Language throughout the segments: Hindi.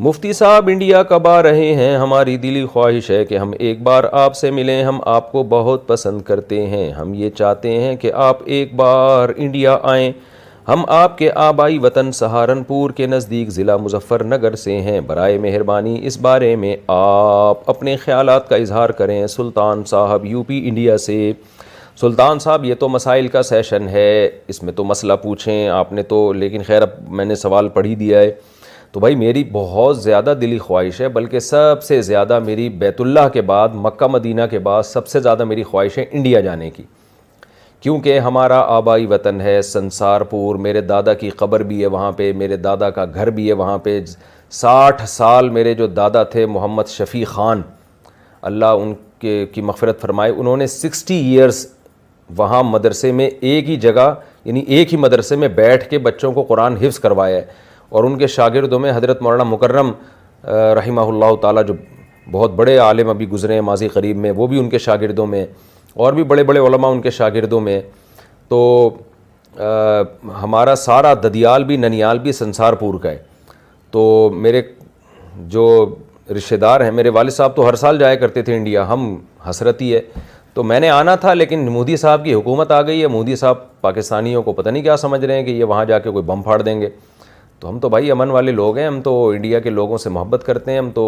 मुफ्ती साहब इंडिया कब आ रहे हैं? हमारी दिली ख्वाहिश है कि हम एक बार आपसे मिलें। हम आपको बहुत पसंद करते हैं। हम ये चाहते हैं कि आप एक बार इंडिया आएँ। हम आपके आबाई वतन सहारनपुर के नज़दीक ज़िला मुज़फ़्फ़रनगर से हैं। बराए मेहरबानी इस बारे में आप अपने ख़यालात का इजहार करें। सुल्तान साहब यूपी इंडिया से। सुल्तान साहब, ये तो मसाइल का सेशन है, इसमें तो मसला पूछें आपने तो, लेकिन खैर अब मैंने सवाल पढ़ ही दिया है। तो भाई मेरी बहुत ज़्यादा दिली ख्वाहिश है, बल्कि सबसे ज़्यादा मेरी बैतुल्लाह के बाद, मक्का मदीना के बाद सबसे ज़्यादा मेरी ख्वाहिश है इंडिया जाने की, क्योंकि हमारा आबाई वतन है संसारपुर। मेरे दादा की कब्र भी है वहाँ पे, मेरे दादा का घर भी है वहाँ पे। 60 साल मेरे जो दादा थे मोहम्मद शफ़ी ख़ान, अल्लाह उनके की मग़फ़िरत फ़रमाए, उन्होंने 60 ईयर्स वहाँ मदरसे में एक ही जगह यानी एक ही मदरसे में बैठ के बच्चों को कुरान हिफ्ज़ करवाया है। और उनके शागिर्दों में हज़रत मौलाना मुकर्रम रहिमहुल्लाह ताला, जो बहुत बड़े आलिम अभी गुज़रे हैं माज़ी करीब में, वो भी उनके शागिर्दों में, और भी बड़े बड़े उलमा उनके शागिर्दों में। तो हमारा सारा ददियाल भी ननियाल भी संसारपुर का है। तो मेरे जो रिश्तेदार हैं, मेरे वालिद साहब तो हर साल जाया करते थे इंडिया, हम हसरती है। तो मैंने आना था, लेकिन मोदी साहब की हुकूमत आ गई है। मोदी साहब पाकिस्तानियों को पता नहीं क्या समझ रहे हैं कि ये वहाँ जाके कोई बम फाड़ देंगे। तो हम तो भाई अमन वाले लोग हैं, हम तो इंडिया के लोगों से मोहब्बत करते हैं। हम तो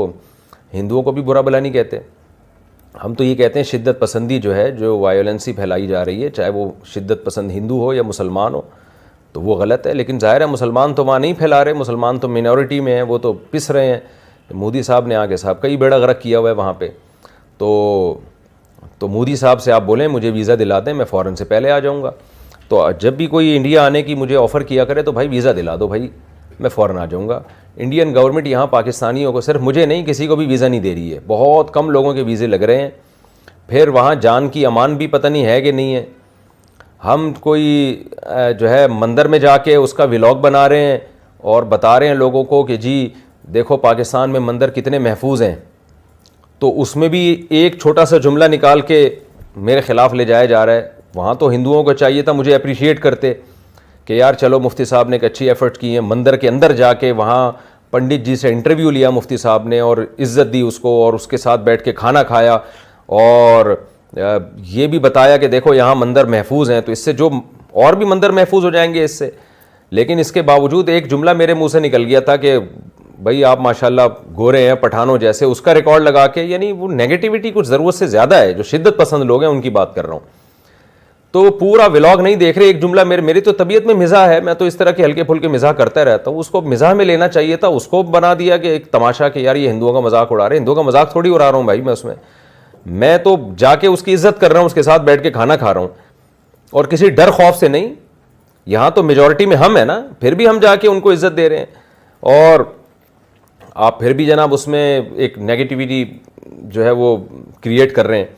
हिंदुओं को भी बुरा भला नहीं कहते। हम तो ये कहते हैं शिद्दत पसंदी जो है, जो वायोलेंसी फैलाई जा रही है, चाहे वो शिद्दत पसंद हिंदू हो या मुसलमान हो, तो वो गलत है। लेकिन ज़ाहिर है मुसलमान तो वहाँ नहीं फैला रहे, मुसलमान तो मिनॉरिटी में हैं, वो तो पिस रहे हैं। मोदी साहब ने आगे साहब कई बेड़ा गर्क किया हुआ है वहाँ पे। तो मोदी साहब से आप बोलें मुझे वीज़ा दिला दें, मैं फ़ौरन से पहले आ जाऊँगा। तो जब भी कोई इंडिया आने की मुझे ऑफ़र किया करे तो भाई वीज़ा दिला दो भाई, मैं फ़ौरन आ जाऊँगा। इंडियन गवर्नमेंट यहाँ पाकिस्तानियों को, सिर्फ मुझे नहीं, किसी को भी वीज़ा नहीं दे रही है। बहुत कम लोगों के वीज़े लग रहे हैं। फिर वहाँ जान की अमान भी पता नहीं है कि नहीं है। हम कोई जो है मंदिर में जाके उसका व्लॉग बना रहे हैं और बता रहे हैं लोगों को कि जी देखो पाकिस्तान में मंदिर कितने महफूज हैं। तो उसमें भी एक छोटा सा जुमला निकाल के मेरे ख़िलाफ़ ले जाया जा रहा है। वहाँ तो हिंदुओं को चाहिए था मुझे अप्रिशिएट करते कि यार चलो मुफ्ती साहब ने एक अच्छी एफ़र्ट की है। मंदिर के अंदर जाके वहाँ पंडित जी से इंटरव्यू लिया मुफ्ती साहब ने और इज़्ज़त दी उसको, और उसके साथ बैठ के खाना खाया, और ये भी बताया कि देखो यहाँ मंदिर महफूज हैं, तो इससे जो और भी मंदिर महफूज हो जाएंगे इससे। लेकिन इसके बावजूद एक जुमला मेरे मुंह से निकल गया था कि भाई आप माशाल्लाह गोरे हैं पठानों जैसे, उसका रिकॉर्ड लगा के, यानी वो नेगेटिविटी कुछ ज़रूरत से ज़्यादा है। जो शिद्दत पसंद लोग हैं उनकी बात कर रहा हूँ। तो पूरा व्लॉग नहीं देख रहे, एक जुमला मेरी तो तबीयत में मिज़ाह है, मैं तो इस तरह के हल्के फुल्के मिज़ाह करता रहता हूँ। उसको मिज़ाह में लेना चाहिए था, उसको बना दिया कि एक तमाशा कि यार ये हिंदुओं का मजाक उड़ा रहे। हिंदुओं का मजाक थोड़ी उड़ा रहा हूँ भाई मैं उसमें, मैं तो जाके उसकी इज्जत कर रहा हूँ, उसके साथ बैठ के खाना खा रहा हूँ, और किसी डर खौफ से नहीं। यहाँ तो मेजॉरिटी में हम है ना, फिर भी हम जाके उनको इज्जत दे रहे हैं, और आप फिर भी जनाब उसमें एक नेगेटिविटी जो है वो क्रिएट कर रहे हैं।